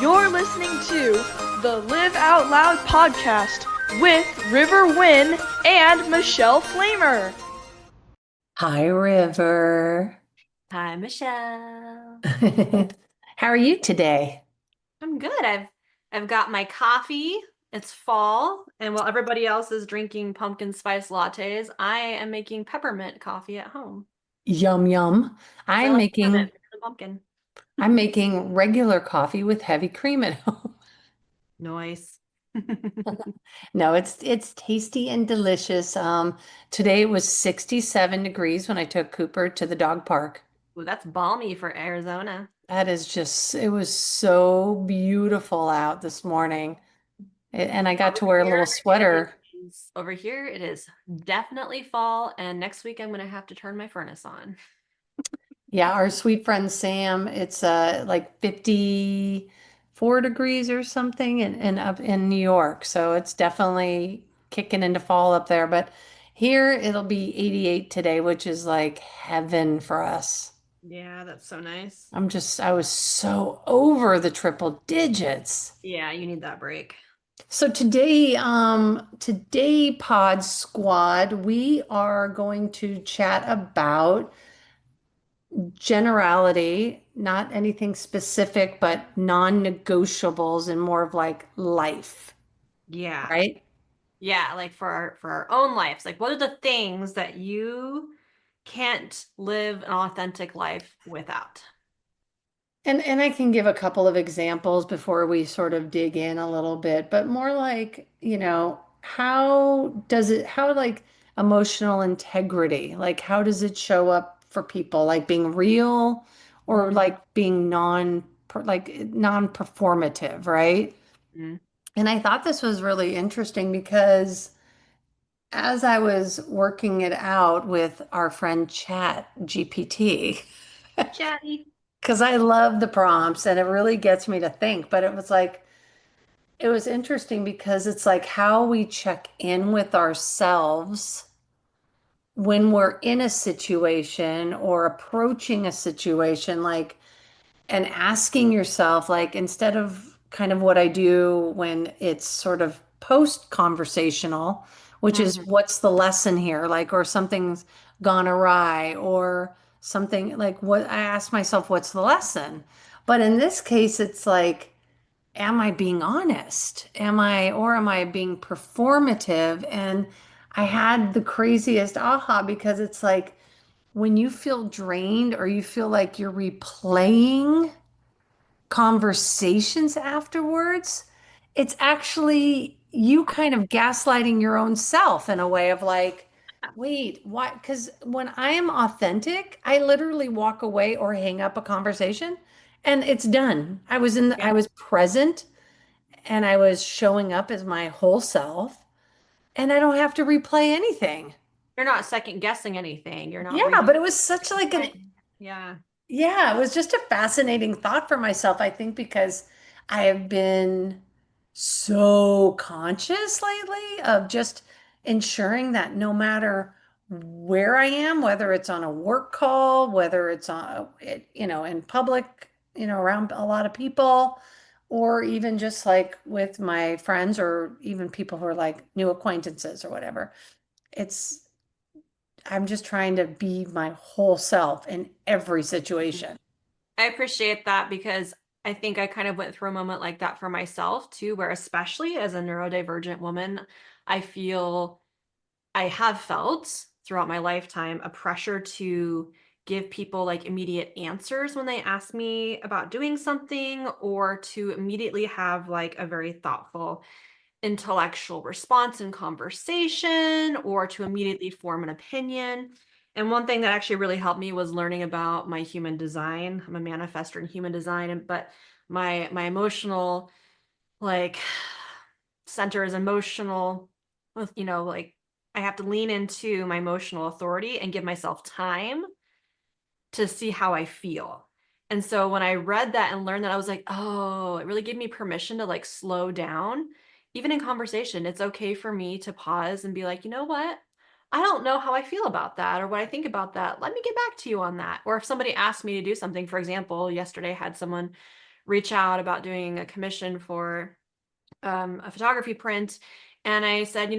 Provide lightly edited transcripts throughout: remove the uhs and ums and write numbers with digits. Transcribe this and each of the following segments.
You're listening to the Live Out Loud podcast with River Wynn and Michelle Flamer. Hi, River. Hi, Michelle. How are you today? I'm good. I've got my coffee. It's fall, and while everybody else is drinking pumpkin spice lattes, I am making peppermint coffee at home. Yum yum. 'Cause I I'm like making peppermint for the pumpkin. I'm making regular coffee with heavy cream at home. Nice. No, it's tasty and delicious. Today it was 67 degrees when I took Cooper to the dog park. Ooh, that's balmy for Arizona. That is just, it was so beautiful out this morning. And I got Over to wear a little here, it sweater. over here it is definitely fall, and next week I'm gonna have to turn my furnace on. Yeah, our sweet friend Sam, it's like 54 degrees or something and up in New York. So it's definitely kicking into fall up there. But here it'll be 88 today, which is like heaven for us. Yeah, that's so nice. I was so over the triple digits. Yeah, you need that break. So today, Pod Squad, we are going to chat about generality, not anything specific, but non-negotiables and more of like life, Yeah. right? Yeah, like for our own lives. Like what are the things that you can't live an authentic life without? And I can give a couple of examples before we sort of dig in a little bit, but more like, how like emotional integrity, like how does it show up for people? Like being real or Mm, like being non-performative, right? mm. And I thought this was really interesting because as I was working it out with our friend Chat GPT, Chatty. because I love the prompts and it really gets me to think, but it was interesting because it's like how we check in with ourselves when we're in a situation or approaching a situation, like and asking yourself, like, instead of kind of what I do when it's sort of post conversational, which is Mhm. what's the lesson here? Like, or something's gone awry, or something like what I ask myself, what's the lesson? But in this case, it's like, am I being honest? Am I being performative? And I had the craziest aha because it's like when you feel drained or you feel like you're replaying conversations afterwards, it's actually you kind of gaslighting your own self in a way of like, wait, why? Because when I am authentic, I literally walk away or hang up a conversation and it's done. I Yeah. was present and I was showing up as my whole self and I don't have to replay anything. You're not second guessing anything. You're not Yeah, but reading. it was such like an Yeah. Yeah, it was just a fascinating thought for myself, I think, because I have been so conscious lately of just ensuring that no matter where I am, whether it's on a work call, whether it's in public, around a lot of people, or even just like with my friends or even people who are like new acquaintances or whatever. It's, I'm just trying to be my whole self in every situation. I appreciate that because I think I kind of went through a moment like that for myself too, where especially as a neurodivergent woman, I feel I have felt throughout my lifetime a pressure to give people like immediate answers when they ask me about doing something, or to immediately have like a very thoughtful intellectual response in conversation, or to immediately form an opinion. And one thing that actually really helped me was learning about my human design. I'm a manifestor in human design, but my emotional like center is emotional with, like I have to lean into my emotional authority and give myself time to see how I feel. And so when I read that and learned that, I was like, oh, it really gave me permission to like slow down. Even in conversation, it's okay for me to pause and be like, you know what? I don't know how I feel about that or what I think about that. Let me get back to you on that. Or if somebody asked me to do something, for example, yesterday I had someone reach out about doing a commission for a photography print. And I said,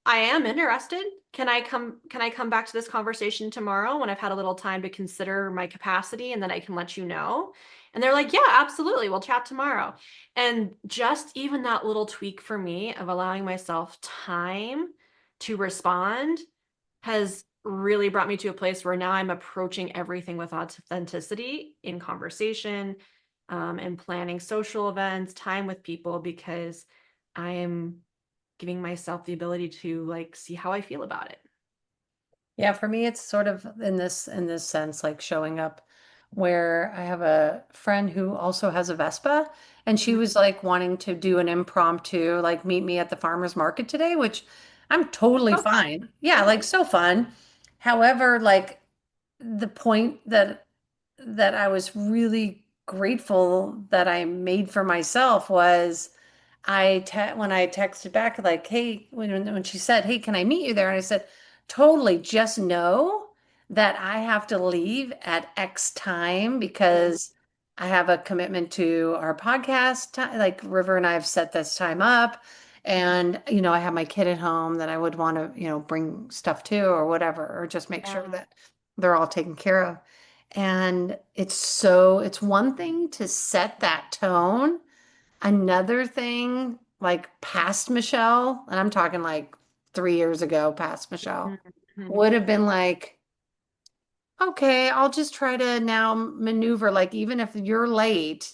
I am interested. Can I come back to this conversation tomorrow when I've had a little time to consider my capacity, and then I can let you know? And they're like, yeah, absolutely. We'll chat tomorrow. And just even that little tweak for me of allowing myself time to respond has really brought me to a place where now I'm approaching everything with authenticity in conversation, and planning social events, time with people, because I am giving myself the ability to like see how I feel about it. Yeah, for me, it's sort of in this sense, like showing up where I have a friend who also has a Vespa, and she Mhm. was like wanting to do an impromptu, like meet me at the farmer's market today, which I'm totally So fun. fine. Yeah, Yeah. like so fun. However, like the point that I was really grateful that I made for myself was when I texted back like, hey, when she said, hey, can I meet you there? And I said, totally, just know that I have to leave at X time Mhm. because I have a commitment to our podcast. Like River and I have set this time up. And, I have my kid at home that I would want to, bring stuff to or whatever, or just make sure Yeah. that they're all taken care of. And it's one thing to set that tone. Another thing, like past Michelle, and I'm talking like 3 years ago, past Michelle, Mhm. would have been like, okay, I'll just try to now maneuver, like, even if you're late.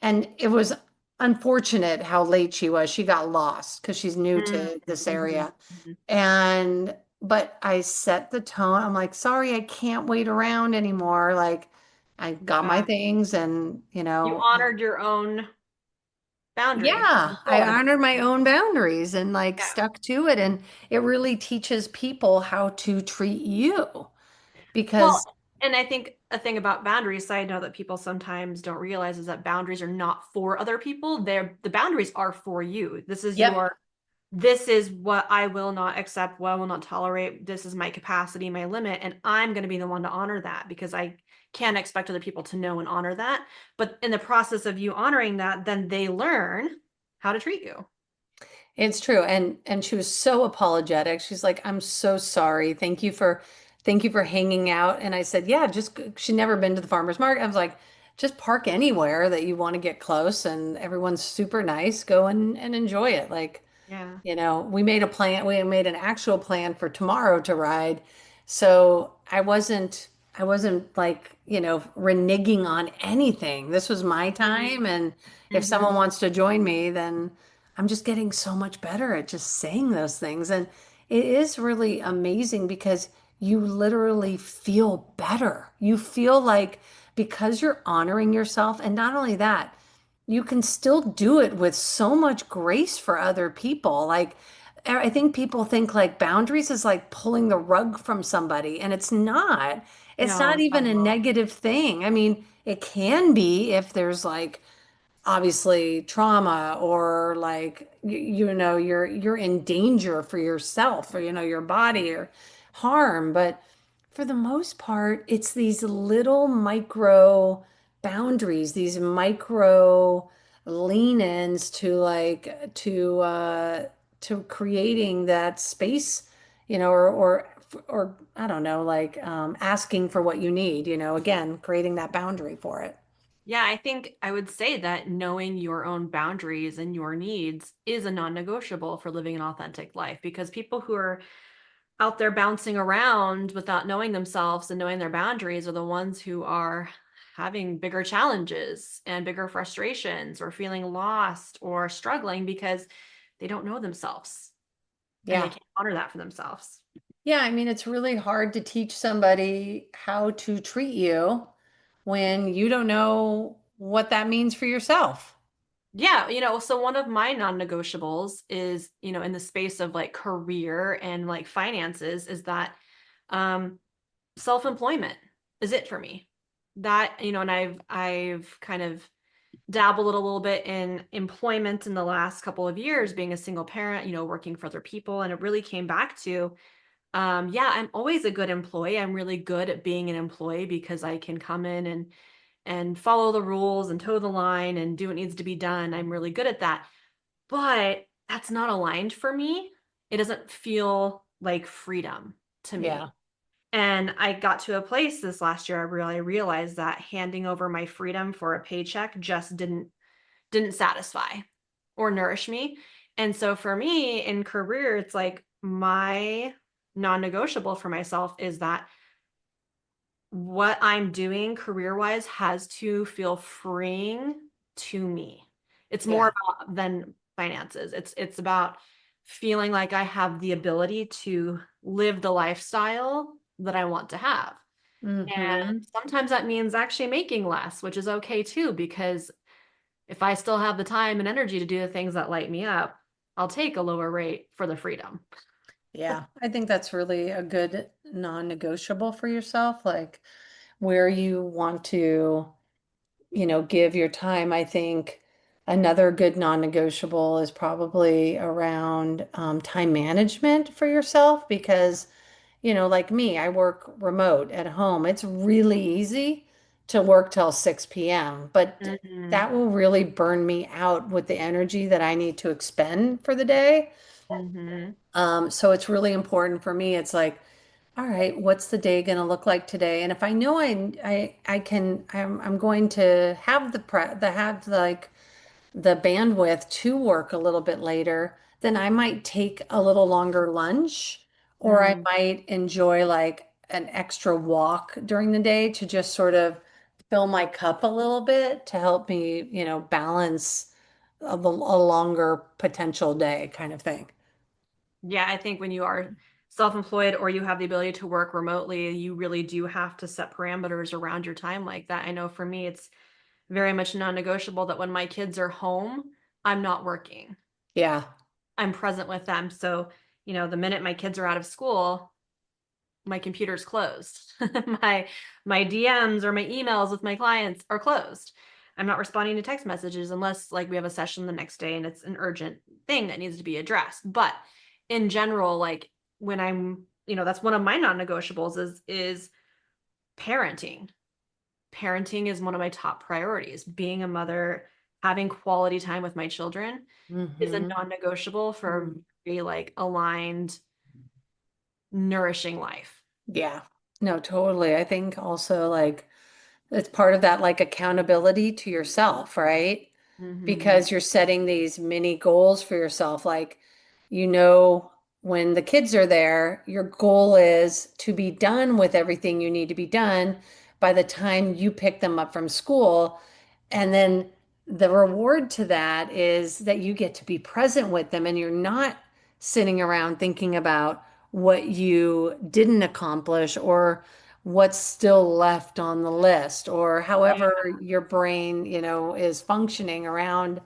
And it was unfortunate how late she was. She got lost because she's new Mhm. to this Mhm. area. Mhm. But I set the tone. I'm like, sorry, I can't wait around anymore. Like, I got my Yeah. things and, You honored your own boundary yeah, and I told them. honored my own boundaries and like Yeah. stuck to it. And it really teaches people how to treat you Well, because, and I think a thing about boundaries, side note that people sometimes don't realize, is that boundaries are not for other people. The boundaries are for you. yep, This is what I will not accept, what I will not tolerate. This is my capacity, my limit, and I'm going to be the one to honor that because I can't expect other people to know and honor that. But in the process of you honoring that, then they learn how to treat you. it's true. And she was so apologetic. She's like, I'm so sorry. Thank you for hanging out. And I said, yeah, she'd never been to the farmer's market. I was like, just park anywhere that you want to get close and everyone's super nice. Go and enjoy it. Like, Yeah. we made an actual plan for tomorrow to ride. So I wasn't like, reneging on anything. This was my time. And if Mm-hmm. someone wants to join me, then I'm just getting so much better at just saying those things. And it is really amazing because you literally feel better. You feel like because you're honoring yourself, and not only that, you can still do it with so much grace for other people. Like, I think people think like boundaries is like pulling the rug from somebody, and it's not. It's No, not not even at a all. negative thing. I mean, it can be if there's like obviously trauma or like you're in danger for yourself or your body or harm, but for the most part it's these little micro boundaries, these micro lean-ins to creating that space, or I don't know, like asking for what you need, again creating that boundary for it. Yeah, I think I would say that knowing your own boundaries and your needs is a non-negotiable for living an authentic life, because people who are out there bouncing around without knowing themselves and knowing their boundaries are the ones who are having bigger challenges and bigger frustrations or feeling lost or struggling because they don't know themselves and they Yeah. can't honor that for themselves. Yeah, I mean, it's really hard to teach somebody how to treat you when you don't know what that means for yourself. Yeah, so one of my non-negotiables is, in the space of like career and like finances, is that um self-employment is it for me. That, and I've kind of dabbled a little bit in employment in the last couple of years, being a single parent, working for other people, and it really came back to yeah, I'm always a good employee. I'm really good at being an employee because I can come in and and follow the rules and toe the line and do what needs to be done. I'm really good at that. But that's not aligned for me. It doesn't feel like freedom to Yeah. me. And I got to a place this last year, I realized that handing over my freedom for a paycheck just didn't satisfy or nourish me. And so for me in career, it's like my non-negotiable for myself is that what I'm doing career-wise has to feel freeing to me. It's more Yeah. about than finances. It's about feeling like I have the ability to live the lifestyle that I want to have. And Mm-hmm. sometimes that means actually making less, which is okay too, because if I still have the time and energy to do the things that light me up, I'll take a lower rate for the freedom. Yeah. I think that's really a good non-negotiable for yourself, like where you want to, give your time. I think another good non-negotiable is probably around time management for yourself because, like me, I work remote at home. It's really easy to work till 6 p.m., but Mhm. that will really burn me out with the energy that I need to expend for the day. Mhm. So it's really important for me. It's like, all right, what's the day going to look like today? And if I know I can, I'm going to have like the bandwidth to work a little bit later, then I might take a little longer lunch, or I Mm. might enjoy like an extra walk during the day to just sort of fill my cup a little bit to help me, balance a longer potential day kind of thing. Yeah, I think when you are self-employed or you have the ability to work remotely, you really do have to set parameters around your time like that. I know for me, it's very much non-negotiable that when my kids are home, I'm not working. Yeah. I'm present with them. So, the minute my kids are out of school, my computer's closed. my my DMs or my emails with my clients are closed. I'm not responding to text messages unless like we have a session the next day and it's an urgent thing that needs to be addressed. But in general, like when that's one of my non-negotiables is parenting. Parenting is one of my top priorities. Being a mother, having quality time with my children is a Hmm. non-negotiable for a very like aligned, nourishing life. Yeah. No, totally. I think also like it's part of that like accountability to yourself, right? Hmm. Because you're setting these mini goals for yourself. Like, you know, when the kids are there, your goal is to be done with everything you need to be done by the time you pick them up from school. And then the reward to that is that you get to be present with them and you're not sitting around thinking about what you didn't accomplish or what's still left on the list or Yeah. however your brain, is functioning around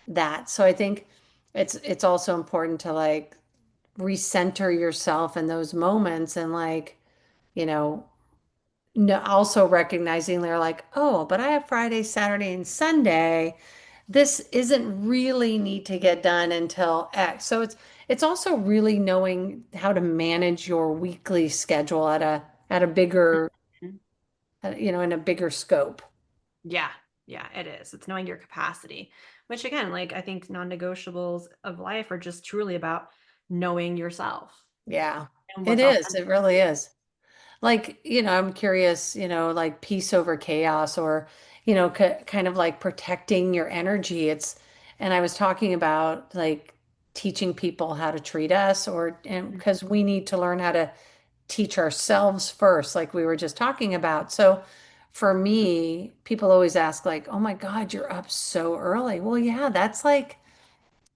that. So I think it's also important to like recenter yourself in those moments and like, you know, no, also recognizing they're like, oh, but I have Friday, Saturday, and Sunday. This isn't really need to get done until X. So it's also really knowing how to manage your weekly schedule at a bigger, Mhm. in a bigger scope. Yeah. Yeah, it is. It's knowing your capacity, which again, like I think non-negotiables of life are just truly about knowing yourself Yeah, and it what's is. authentic. It really is. Like, I'm curious, like peace over chaos or, kind of like protecting your energy. And I was talking about like teaching people how to treat us and because we need to learn how to teach ourselves first, like we were just talking about. So for me, people always ask like, oh my God, you're up so early. Well, yeah, that's like,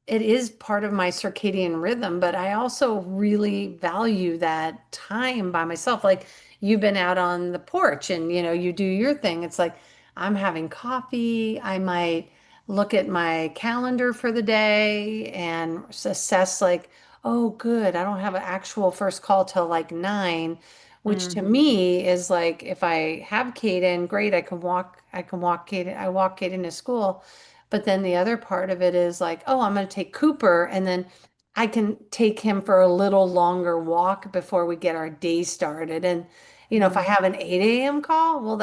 it is part of my circadian rhythm, but I also really value that time by myself. Like you've been out on the porch and you do your thing. It's like I'm having coffee. I might look at my calendar for the day and assess like, oh, good. I don't have an actual first call till like 9, which to Mhm. me is like if I have Kaden, great, I can walk Kaden, I walk Kaden to school. But then the other part of it is like, oh, I'm going to take Cooper and then I can take him for a little longer walk before we get our day started. And, if I Mhm. have an 8 a.m. call, well,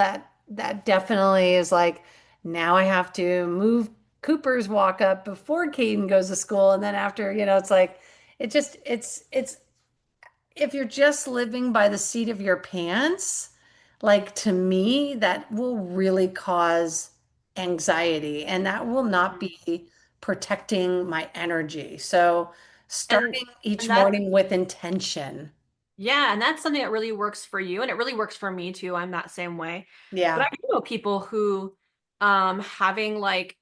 that definitely is like now I have to move Cooper's walk up before Caden goes to school. And then after, it's like it's if you're just living by the seat of your pants, like to me, that will really cause anxiety and that will not Mhm. be protecting my energy. So And starting each and that morning with intention. Yeah, and that's something that really works for you, and it really works for me too. I'm that same way. But Yeah. I do know people who having like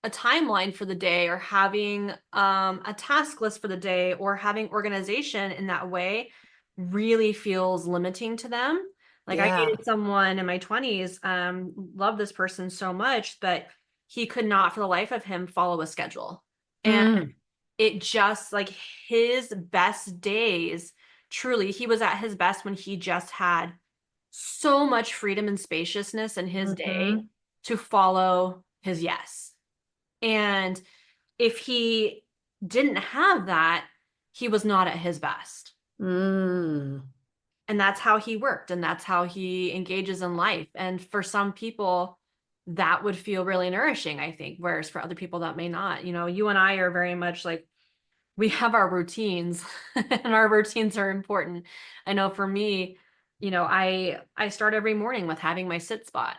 a timeline for the day, or having a task list for the day, or having organization in that way really feels limiting to them. Like I Yeah. dated someone in my 20s, loved this person so much, but he could not for the life of him follow a schedule. And Mm. it just like his best days, truly, he was at his best when he just had so much freedom and spaciousness in his day Hmm. to follow his yes. And if he didn't have that, he was not at his best. Mm. And that's how he worked, and that's how he engages in life. And for some people, that would feel really nourishing, I think, whereas for other people, that may not. You and I are very much like, we have our routines and our routines are important. I know for me, I start every morning with having my sit spot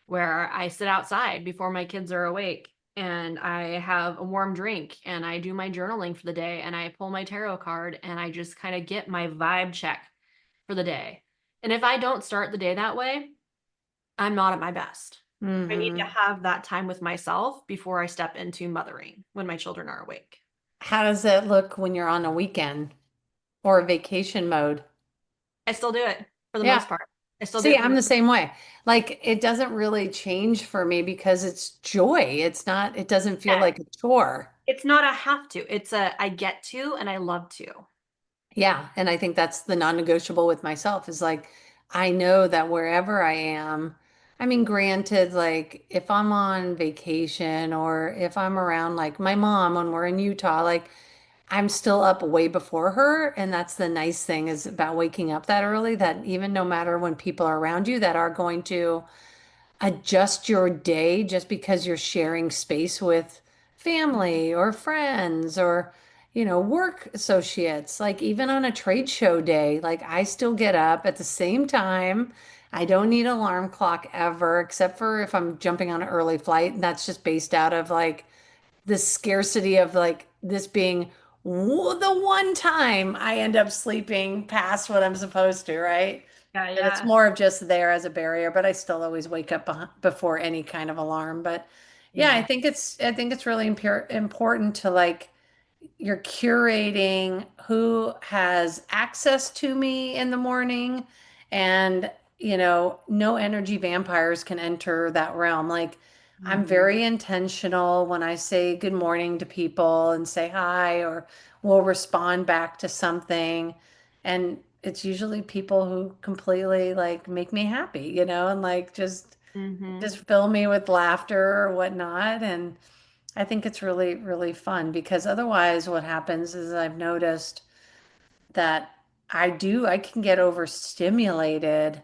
where I sit outside before my kids are awake, and I have a warm drink and I do my journaling for the day, and I pull my tarot card and I just kind of get my vibe check for the day. And if I don't start the day that way, I'm not at my best. I need to Hmm. have that time with myself before I step into mothering when my children are awake. How does that look when you're on a weekend or a vacation mode? I still do it for the Yeah. most part. I still do See, it for the I'm the most same way. Like it doesn't really change for me because it's joy. It doesn't feel part. like a chore. It's not a have to. It's a I get to and I love to. Yeah. And I think that's the non-negotiable with myself is like, I know that wherever I am, I mean, granted, like if I'm on vacation or if I'm around like my mom when we're in Utah, like I'm still up way before her. And that's the nice thing is about waking up that early, that even no matter when people are around you that are going to adjust your day just because you're sharing space with family or friends or, work associates. Like even on a trade show day, like I still get up at the same time. I don't need alarm clock ever, except for if I'm jumping on an early flight. And that's just based out of like the scarcity of like this being the one time I end up sleeping past what I'm supposed to, right? Yeah, And it's yeah. more of just there as a barrier, but I still always wake up before any kind of alarm. But yeah, I Yeah. think it's really important to like you're curating who has access to me in the morning and no energy vampires can enter that realm. Like I'm Mhm. very intentional when I say good morning to people and say hi or will respond back to something, and it's usually people who completely like make me happy, and like Mhm. just fill me with laughter or whatnot. And I think it's really, really fun because otherwise, what happens is I've noticed that I can get overstimulated,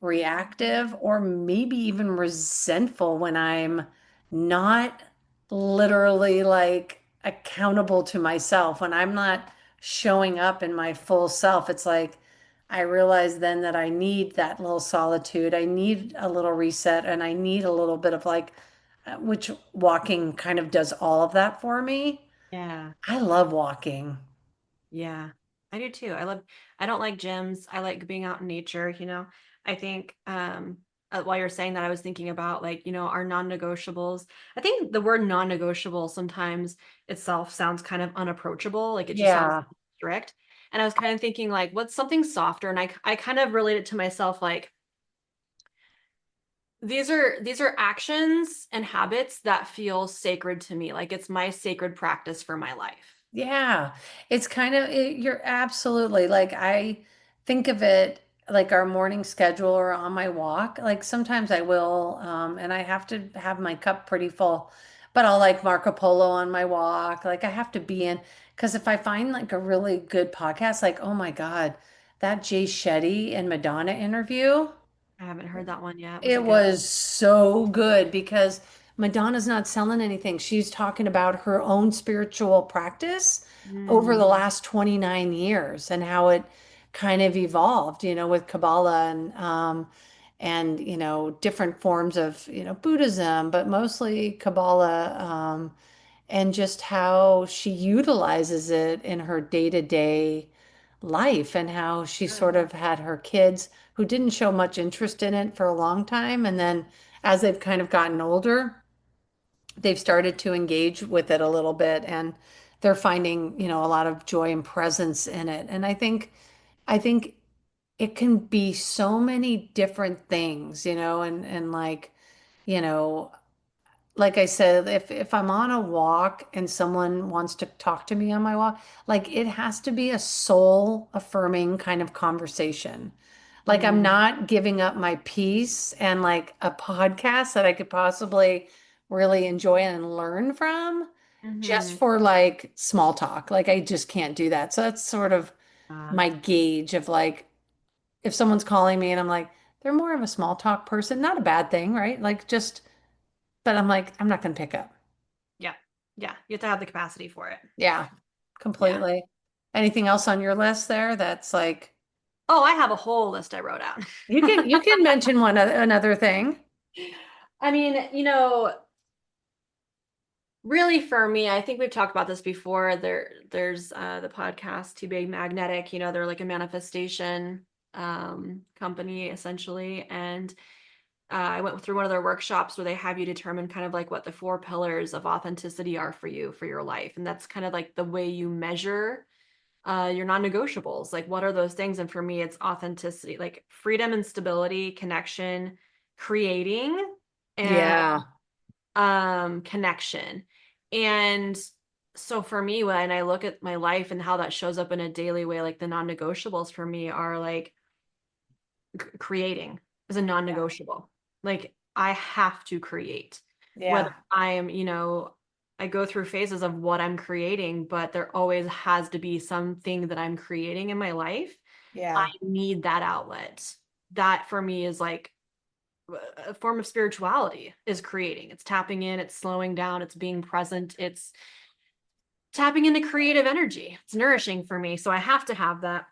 reactive, or maybe even resentful when I'm not literally like accountable to myself, when I'm not showing up in my full self. It's like I realize then that I need that little solitude. I need a little reset and I need a little bit of like, which walking kind of does all of that for me. Yeah. I love walking. Yeah. I do too. I don't like gyms. I like being out in nature. I think while you're saying that, I was thinking about like, our non-negotiables. I think the word non-negotiable sometimes itself sounds kind of unapproachable, like it just sounds Yeah. strict. And I was kind of thinking like what's something softer, and I kind of relate it to myself like these are actions and habits that feel sacred to me. Like it's my sacred practice for my life. Yeah, it's kind of you're absolutely like I think of it like our morning schedule or on my walk. Like sometimes I will, and I have to have my cup pretty full, but I'll like Marco Polo on my walk. Like I have to be in because if I find like a really good podcast, like oh my God, that Jay Shetty and Madonna interview. I haven't heard that one yet. Was It it good? was so good because Madonna's not selling anything. She's talking about her own spiritual practice over the Mm, last 29 years and how it kind of evolved, with Kabbalah and different forms of, Buddhism, but mostly Kabbalah, and just how she utilizes it in her day-to-day life and how she good. sort of had her kids who didn't show much interest in it for a long time. And then as they've kind of gotten older, they've started to engage with it a little bit and they're finding, a lot of joy and presence in it. And I think it can be so many different things, and you know, like I said, if I'm on a walk and someone wants to talk to me on my walk, like it has to be a soul affirming kind of conversation. Like I'm Mm, not giving up my peace and like a podcast that I could possibly really enjoy and learn from just hmm. for like small talk. Like I just can't do that. So that's sort of my gauge of like if someone's calling me and I'm like, they're more of a small talk person, not a bad thing, right? Like just, but I'm like, I'm not going to pick up. Yeah. Yeah. You have to have the capacity for it. Yeah, Yeah. completely. Anything else on your list there that's like Oh, I have a whole list I wrote out. you can mention another thing. I mean, really for me, I think we've talked about this before. There's the podcast Too Big Magnetic, they're like a manifestation company essentially. And I went through one of their workshops where they have you determine kind of like what the four pillars of authenticity are for you for your life. And that's kind of like the way you measure your non-negotiables. Like what are those things? And for me, it's authenticity, like freedom and stability, connection, creating, and Yeah, connection. And so for me, when I look at my life and how that shows up in a daily way, like the non-negotiables for me are like creating is a yeah, non-negotiable. Like I have to create. Whether yeah, I'm, I go through phases of what I'm creating, but there always has to be something that I'm creating in my life. I yeah, need that outlet. That for me is like a form of spirituality is creating. It's tapping in, it's slowing down, it's being present, it's tapping into creative energy. It's nourishing for me. So I have to have that.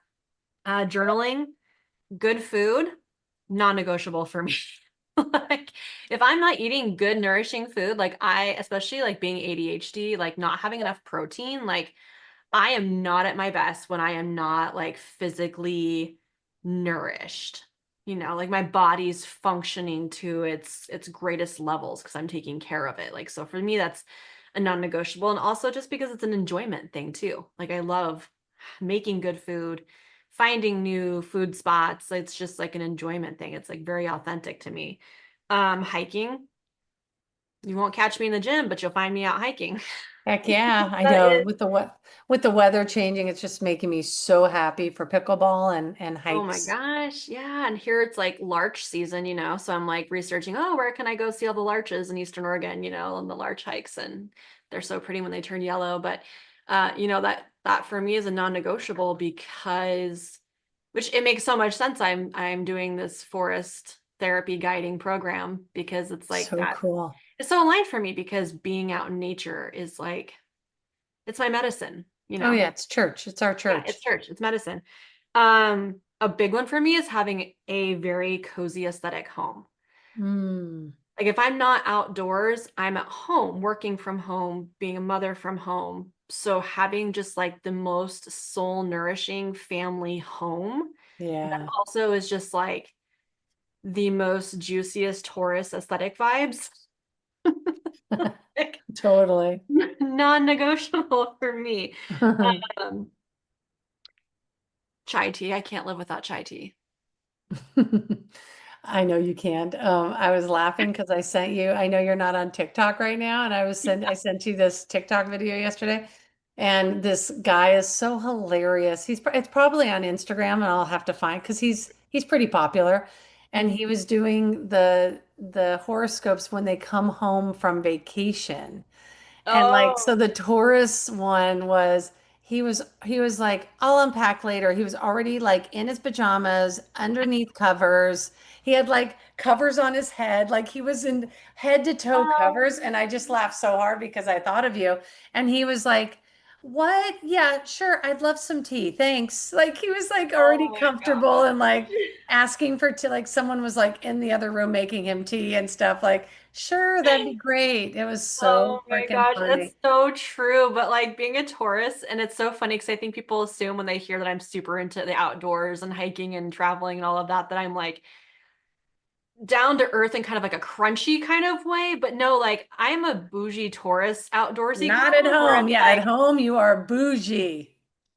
Journaling, good food, non-negotiable for me. Like if I'm not eating good nourishing food, like I especially like being ADHD, like not having enough protein, like I am not at my best when I am not like physically nourished. Like my body's functioning to its greatest levels because I'm taking care of it. Like so for me that's a non-negotiable and also just because it's an enjoyment thing too. Like I love making good food, finding new food spots. It's just like an enjoyment thing. It's like very authentic to me. Hiking, you won't catch me in the gym, but you'll find me out hiking. heck yeah, I That know. is With the weather changing, it's just making me so happy for pickleball and Oh my hikes. gosh. Yeah. And here it's like larch season, so I'm like researching, oh, where can I go see all the larches in Eastern Oregon, and the larch hikes and they're so pretty when they turn yellow. But that for me is a non-negotiable because which it makes so much sense. I'm doing this forest therapy guiding program because it's like So that. cool. It's so aligned for me because being out in nature is like it's my medicine, Oh yeah, it's church. It's our Yeah, it's church. church, it's medicine. A big one for me is having a very cozy aesthetic home. Mm, Like if I'm not outdoors, I'm at home, working from home, being a mother from home. So having just like the most soul nourishing family home that yeah. also is just like the most juiciest Taurus aesthetic vibes. Like, Totally. non-negotiable for me. Um, chai tea, I can't live without chai tea. I know you can't. I was laughing because I sent you, I know you're not on TikTok right now, and I sent you this TikTok video yesterday. And this guy is so hilarious. It's probably on Instagram and I'll have to find because he's pretty popular. And Mhm. he was doing the horoscopes when they come home from vacation. And like, so Oh, the Taurus one was he was like, I'll unpack later. He was already like in his pajamas, underneath covers. He had like covers on his head, like he was in head to toe Oh, covers. And I just laughed so hard because I thought of you. And he was like, what? Yeah, sure. I'd love some tea. Thanks. Like he was like already oh my comfortable gosh. and like asking for tea. Like someone was like in the other room making him tea and stuff. Like, sure, that'd be great. It was so Oh my freaking gosh, that's funny. so true. But like being a Taurus, and it's so funny because I think people assume when they hear that I'm super into the outdoors and hiking and traveling and all of that, that I'm like down to earth in kind of like a crunchy kind of way. But no, like I'm a bougie Taurus outdoorsy Not girl at where home. it's Yeah, at like, home you are bougie.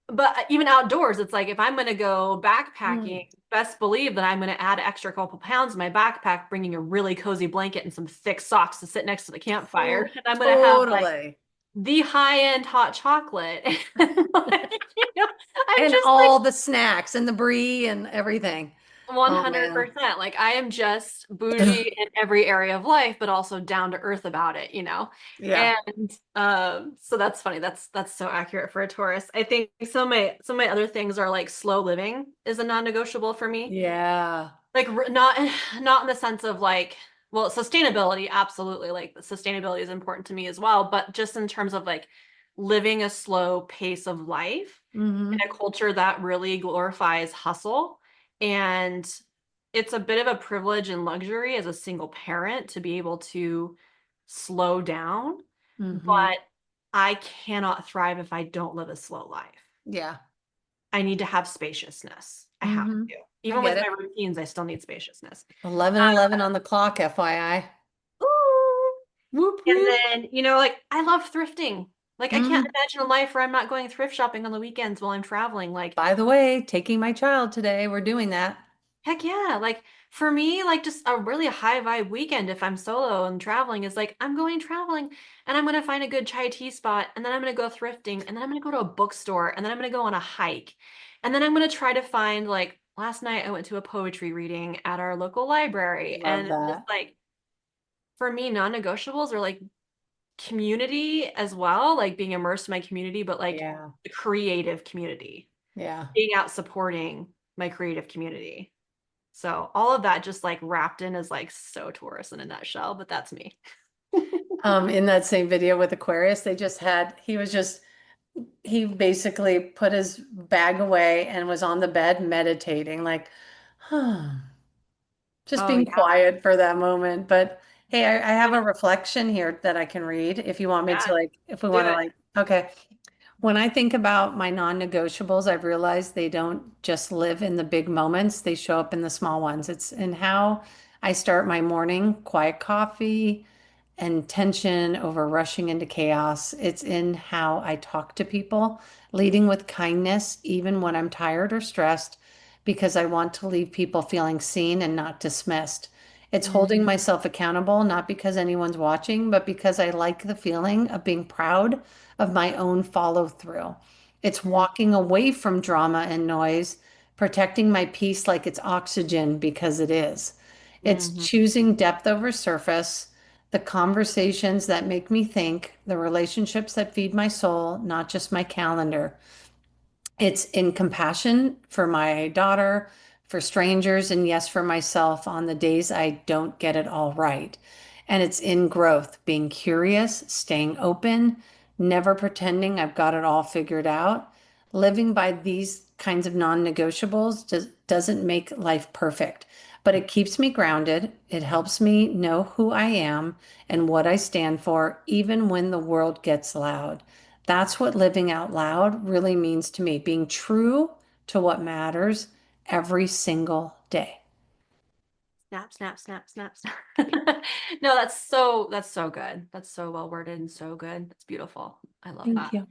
but even outdoors, it's like if I'm gonna go Mm. backpacking, best believe that I'm gonna add an extra couple pounds in my backpack, bringing a really cozy blanket and some thick socks to sit next to the campfire. And I'm gonna have like Totally. the high-end hot chocolate. And like, I'm And just like all the snacks and the brie and everything. Oh man. 100%. Like I am just bougie in every area of life, but also down to earth about it, you know? Yeah. And so that's funny. That's so accurate for a Taurus. I think some of my other things are like slow living is a non-negotiable for me. Yeah. Like not in the sense of like, well, sustainability, absolutely. Like sustainability is important to me as well, but just in terms of like living a slow pace of life in Hmm. a culture that really glorifies hustle. And it's a bit of a privilege and luxury as a single parent to be able to slow down, Hmm. but I cannot thrive if I don't live a slow life. Yeah. I need to have spaciousness. I have Hmm. to. I Even get with it. my routines, I still need spaciousness. 11:11 on the clock, FYI. Ooh. Whoop And whoop. then, like I love thrifting. Like I can't Mm. imagine a life where I'm not going thrift shopping on the weekends while I'm traveling. Like By the way, taking my child today, we're doing that. heck yeah. Like for me, like just a really high vibe weekend if I'm solo and traveling is like I'm going traveling and I'm gonna find a good chai tea spot and then I'm gonna go thrifting and then I'm gonna go to a bookstore and then I'm gonna go on a hike. And then I'm gonna try to find like last night I went to a poetry reading at our local library Love and it's just that. like for me, non-negotiables are like community as well, like being immersed in my community, but like Yeah. the creative community, Yeah. being out supporting my creative community. So all of that just like wrapped in as like so Taurus in a nutshell, but that's me. In that same video with Aquarius, he basically put his bag away and was on the bed meditating, like, huh, just Oh being yeah. quiet for that moment. But hey, I have a Yeah. reflection here that I can read if you want me to, Yeah. like, if we Do want to, it. like, okay. When I think about my non-negotiables, I've realized they don't just live in the big moments, they show up in the small ones. It's in how I start my morning, quiet coffee and tension over rushing into chaos. It's in how I talk to people, leading with kindness, even when I'm tired or stressed, because I want to leave people feeling seen and not dismissed. It's holding Mhm. myself accountable, not because anyone's watching, but because I like the feeling of being proud of my own follow through. It's walking away from drama and noise, protecting my peace like it's oxygen because it is. It's Mhm. choosing depth over surface, the conversations that make me think, the relationships that feed my soul, not just my calendar. It's in compassion for my daughter, for strangers, and yes, for myself on the days I don't get it all right. And it's in growth, being curious, staying open, never pretending I've got it all figured out. Living by these kinds of non-negotiables doesn't make life perfect, but it keeps me grounded. It helps me know who I am and what I stand for, even when the world gets loud. That's what living out loud really means to me, being true to what matters every single day. Snap, snap, snap, snap, snap. No, that's so good. That's so well worded and so good. It's beautiful. I love Thank that. you.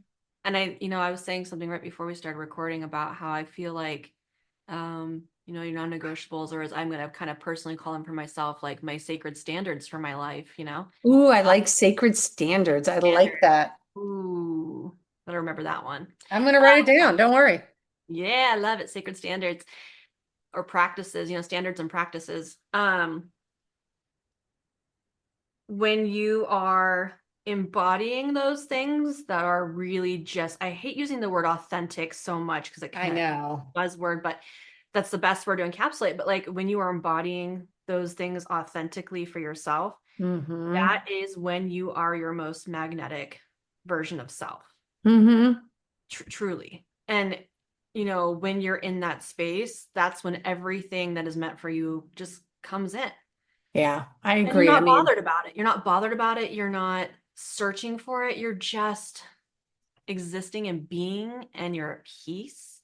And I was saying something right before we started recording about how I feel like your non-negotiables, or as I'm gonna kind of personally call them for myself, like my sacred standards for my life. Ooh, I Uh, like sacred standards. I like Standards. that. Ooh, better remember that one. I'm going to write it Um, down. Don't worry. yeah, I love it. Sacred standards or practices, standards and practices. When you are embodying those things that are really just, I hate using the word authentic so much because it I kind of know. buzzword, but that's the best word to encapsulate. But like when you are embodying those things authentically for yourself, Mm-hmm. that is when you are your most magnetic version of self, Mm-hmm. truly. And when you're in that space, that's when everything that is meant for you just comes in. Yeah, I And you're agree. I not mean, bothered about it. You're not bothered about it. You're not searching for it. You're just existing and being, and you're at peace.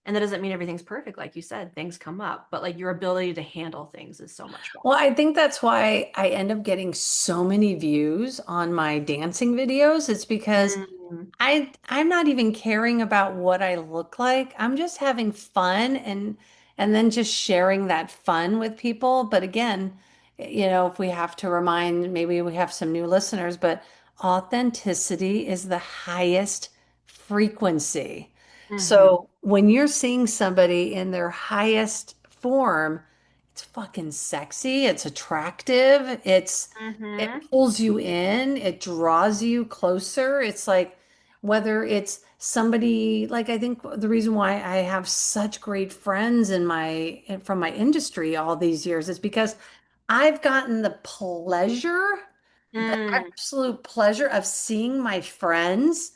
And that doesn't mean everything's perfect. Like you said, things come up, but like your ability to handle things is so much better. well, I think that's why I end up getting so many views on my dancing videos. It's because Mm, I'm not even caring about what I look like. I'm just having fun and then just sharing that fun with people. But again, if we have to remind, maybe we have some new listeners, but authenticity is the highest frequency. mhm, So when you're seeing somebody in their highest form, it's fucking sexy, it's attractive, it mhm, pulls you in, it draws you closer. It's like whether it's somebody like I think the reason why I have such great friends from my industry all these years is because I've gotten the mm. absolute pleasure of seeing my friends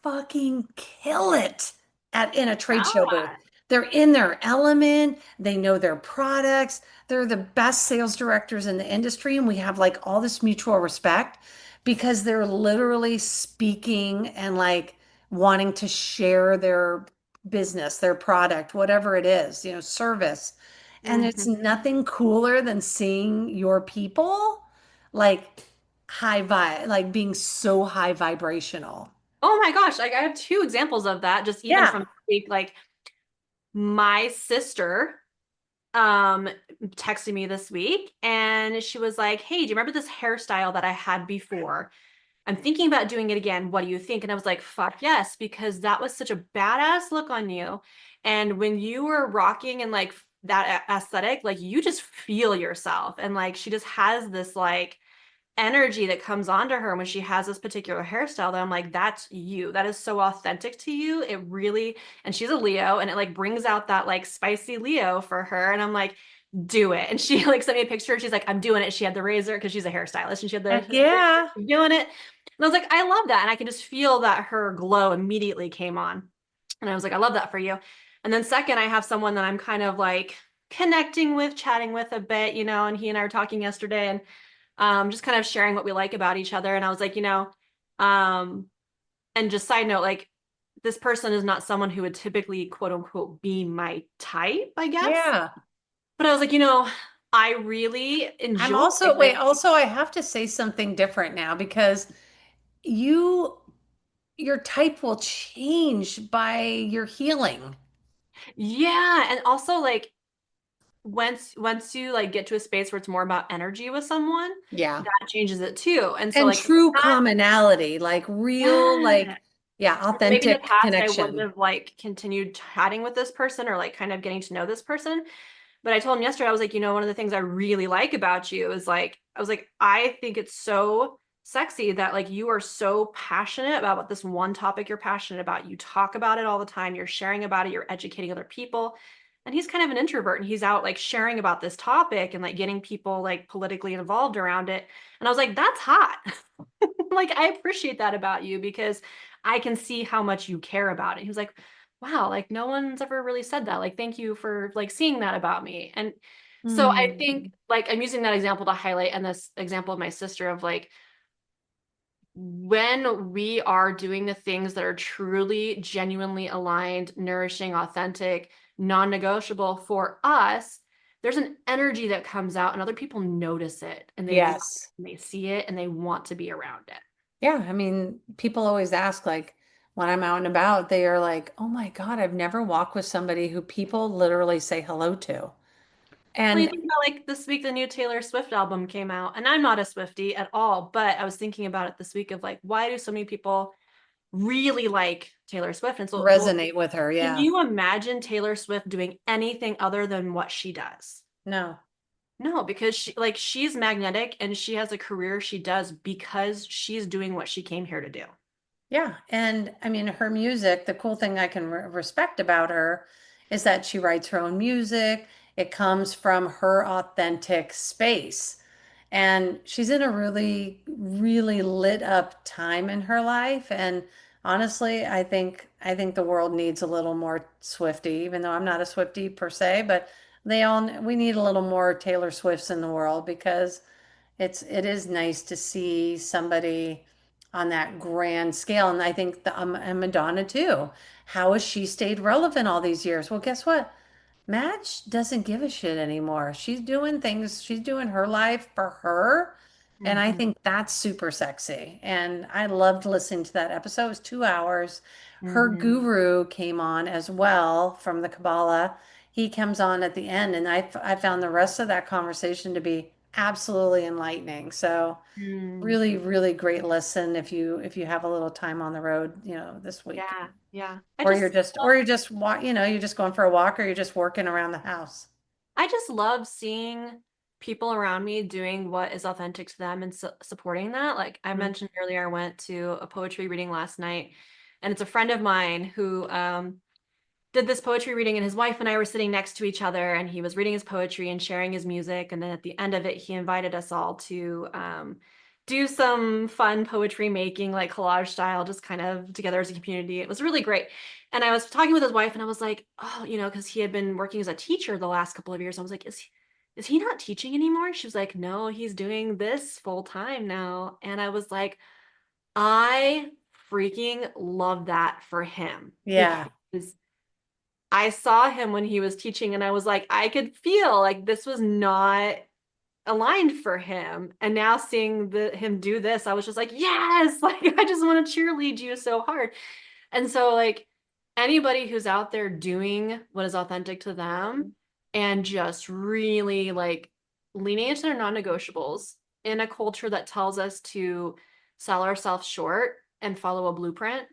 fucking kill it at in a trade show booth. Yeah. They're in their element, they know their products, they're the best sales directors in the industry, and we have like all this mutual respect because they're literally speaking and like wanting to share their business, their product, whatever it is, service. And it's Mhm. nothing cooler than seeing your people like high vibe, like being so high vibrational. Oh my gosh, like I have two examples of that, just even Yeah. from this week. Like my sister um texted me this week and she was like, "Hey, do you remember this hairstyle that I had before? I'm thinking about doing it again. What do you think?" And I was like, "Fuck yes," because that was such a badass look on you. And when you were rocking and like that aesthetic, like you just feel yourself. And like she just has this like energy that comes onto her when she has this particular hairstyle that I'm like, that's you. That is so authentic to you. It really, and she's a Leo and it like brings out that like spicy Leo for her. And I'm like, do it. And she like sent me a picture and she's like, I'm doing it. She had the razor because she's a hairstylist and she had the Heck razor yeah. doing it. And I was like, I love that. And I can just feel that her glow immediately came on. And I was like, I love that for you. And then second, I have someone that I'm kind of like connecting with, chatting with a bit, and he and I were talking yesterday and just kind of sharing what we like about each other. And I was like, um, and just side note, like this person is not someone who would typically quote unquote be my type, I guess. Yeah. But I was like, I really I'm enjoy also, wait, like, also I have to say something different now because you, your type will change by your healing. yeah. And also like once you like get to a space where it's more about energy with someone, Yeah. that changes it too. And so And like true that, commonality, like real, yeah. like, yeah, Maybe in the authentic past I wouldn't connection. have like continued chatting with this person or like kind of getting to know this person. But I told him yesterday, I was like, one of the things I really like about you is like, I was like, I think it's so sexy that like you are so passionate about this one topic you're passionate about. You talk about it all the time. You're sharing about it. You're educating other people. And he's kind of an introvert and he's out like sharing about this topic and like getting people like politically involved around it. And I was like, that's hot. Like, I appreciate that about you because I can see how much you care about it. He was like, wow, like no one's ever really said that. Like, thank you for like seeing that about me. And so I Hmm. think like I'm using that example to highlight and this example of my sister of like when we are doing the things that are truly genuinely aligned, nourishing, authentic, non-negotiable for us, there's an energy that comes out and other people notice it and they love it Yes. and they see it and they want to be around it. Yeah. I mean, people always ask, like, when I'm out and about, they are like, oh my God, I've never walked with somebody who people literally say hello to. Well, you And think about like this week, the new Taylor Swift album came out, and I'm not a Swiftie at all, but I was thinking about it this week of like, why do so many people really like Taylor Swift? And so, well, resonate with her. can Yeah. you imagine Taylor Swift doing anything other than what she does? No. No, because she's magnetic and she has a career she does because she's doing what she came here to do. Yeah. And I mean, her music, the cool thing I can respect about her is that she writes her own music. It comes from her authentic space. And she's in a really, really lit up time in her life. And honestly, I think the world needs a little more Swifty, even though I'm not a Swifty per se, but we need a little more Taylor Swifts in the world because it is nice to see somebody on that grand scale. And I think and Madonna too. How has she stayed relevant all these years? Well, guess what? Madge doesn't give a shit anymore. She's doing things, she's doing her life for her. And I Hmm. think that's super sexy. And I loved listening to that episode. It was 2 hours. Her Hmm. guru came on as well from the Kabbalah. He comes on at the end, and I found the rest of that conversation to be absolutely enlightening. So Mm. really, really great listen if you have a little time on the road, this week. Yeah, yeah. Or you're just you're just going for a walk or you're just working around the house. I just love seeing people around me doing what is authentic to them and supporting that. Like I Mhm. mentioned earlier, I went to a poetry reading last night, and it's a friend of mine who did this poetry reading, and his wife and I were sitting next to each other, and he was reading his poetry and sharing his music. And then at the end of it, he invited us all to do some fun poetry making, like collage style, just kind of together as a community. It was really great. And I was talking with his wife, and I was like, oh, because he had been working as a teacher the last couple of years. I was like, is he not teaching anymore? She was like, no, he's doing this full time now. And I was like, I freaking love that for him Yeah. because I saw him when he was teaching and I was like, I could feel like this was not aligned for him. And now seeing him do this, I was just like, yes, like I just want to cheerlead you so hard. And so like anybody who's out there doing what is authentic to them and just really like leaning into their non-negotiables in a culture that tells us to sell ourselves short and follow a blueprint.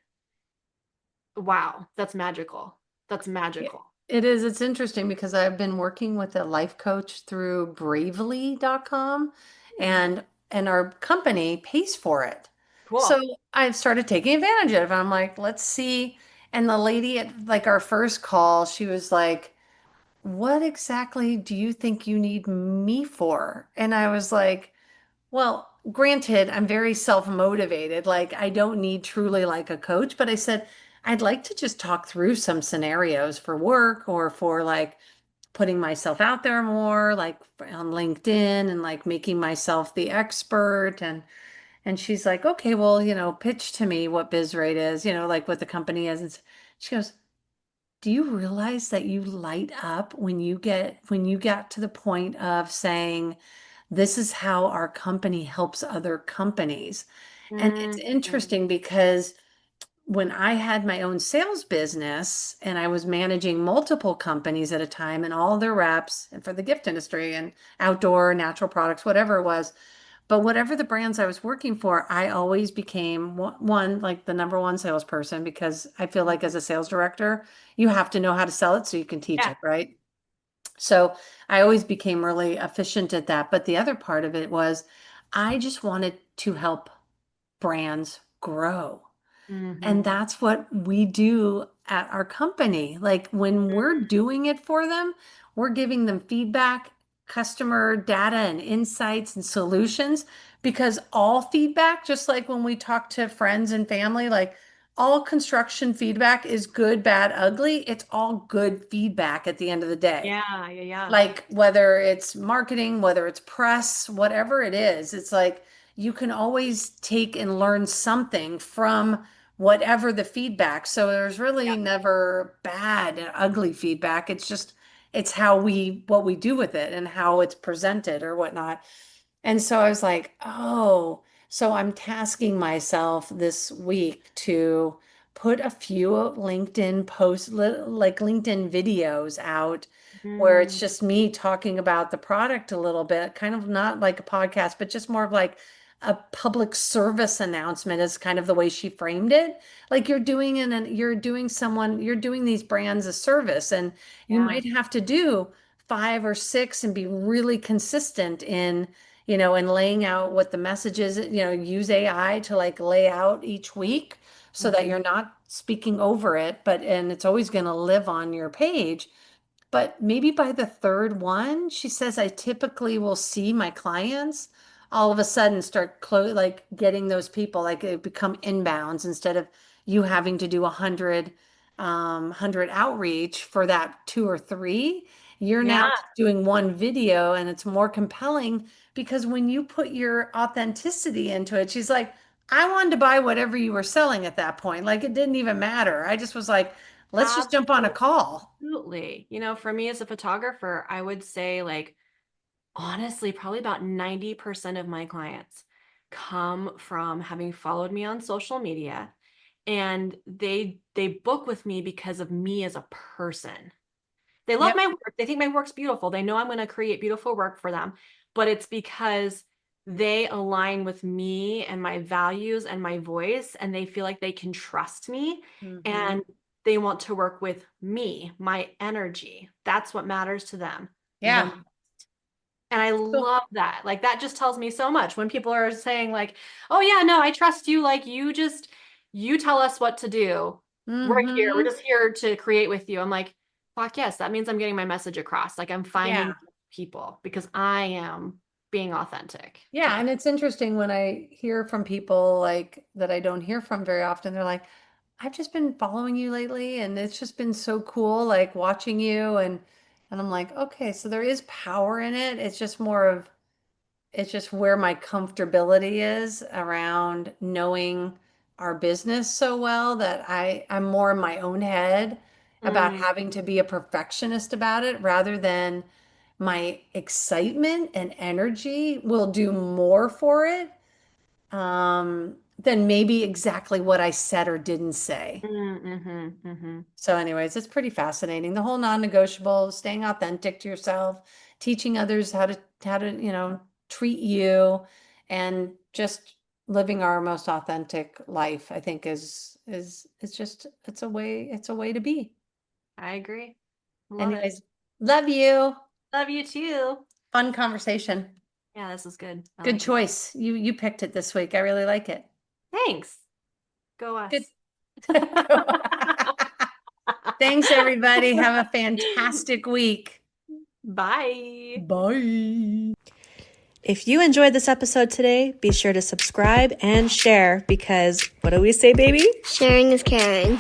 Wow, that's magical. That's Yeah, magical. it is. It's interesting because I've been working with a life coach through bravely.com Hmm. and our company pays for it. So Cool. I've started taking advantage of it. I'm like, let's see. And the lady at like our first call, she was like, what exactly do you think you need me for? And I was like, well, granted, I'm very self-motivated. Like, I don't need truly like a coach, but I said, I'd like to just talk through some scenarios for work or for like putting myself out there more, like on LinkedIn and like making myself the expert. And she's like, okay, well, pitch to me what biz rate is, like what the company is. And she goes, do you realize that you light up when you get to the point of saying, this is how our company helps other companies? And it's Mhm. interesting because when I had my own sales business and I was managing multiple companies at a time and all their reps and for the gift industry and outdoor natural products, whatever it was, but whatever the brands I was working for, I always became one, like the number one salesperson because I feel like as a sales director, you have to know how to sell it so you can teach Yeah. it, right? So I always became really efficient at that. But the other part of it was I just wanted to help brands grow. And Hmm. that's what we do at our company. Like when we're doing it for them, we're giving them feedback, customer data, and insights and solutions. Because all feedback, just like when we talk to friends and family, like all construction feedback is good, bad, ugly. It's all good feedback at the end of the day. Yeah, yeah, yeah. Like whether it's marketing, whether it's press, whatever it is, it's like you can always take and learn something from whatever the feedback. So there's really Yeah. never bad and ugly feedback. It's how what we do with it and how it's presented or whatnot. And so I was like, oh, so I'm tasking myself this week to put a few LinkedIn posts, like LinkedIn videos out where it's Mm. just me talking about the product a little bit, kind of not like a podcast, but just more of like a public service announcement is kind of the way she framed it. Like you're doing these brands a service and you Yeah. might have to do 5 or 6 and be really consistent in, in laying out what the message is, use AI to like lay out each week so that Mhm. you're not speaking over it, and it's always going to live on your page. But maybe by the third one, she says, I typically will see my clients all of a sudden start like getting those people, like it become inbounds instead of you having to do 100 outreach for that 2 or 3. You're now Yeah, doing one video and it's more compelling because when you put your authenticity into it, she's like, I wanted to buy whatever you were selling at that point. Like it didn't even matter. I just was like, let's just jump on a call. absolutely. For me as a photographer, I would say like honestly, probably about 90% of my clients come from having followed me on social media, and they book with me because of me as a person. They love Yep. my work. They think my work's beautiful. They know I'm going to create beautiful work for them, but it's because they align with me and my values and my voice, and they feel like they can trust me, Hmm. and they want to work with me, my energy. That's what matters to them. The Yeah. and I So, love that. Like that just tells me so much when people are saying like, "Oh yeah, no, I trust you. Like you tell us what to do. We're here. We're hmm. just here to create with you." I'm like, "Fuck yes, that means I'm getting my message across. Like I'm finding Yeah. people because I am being authentic to Yeah. them." And it's interesting when I hear from people like that I don't hear from very often. They're like, I've just been following you lately and it's just been so cool, like watching you. And I'm like, okay, so there is power in it. It's just where my comfortability is around knowing our business so well that I'm more in my own head about Mm, having to be a perfectionist about it rather than my excitement and energy will do more for it than maybe exactly what I said or didn't say. mm-hmm. So, anyways, it's pretty fascinating. The whole non-negotiable, staying authentic to yourself, teaching others how to, treat you and just living our most authentic life, I think is it's just it's a way to be. I agree. Love it. Anyways, love you. Love you too. Fun conversation. Yeah, this is good. I Good like it. choice. You picked it this week. I really like it. Thanks. Go Good. us. Thanks, everybody. Have a fantastic week. Bye. Bye. If you enjoyed this episode today, be sure to subscribe and share because what do we say, baby? Sharing is caring.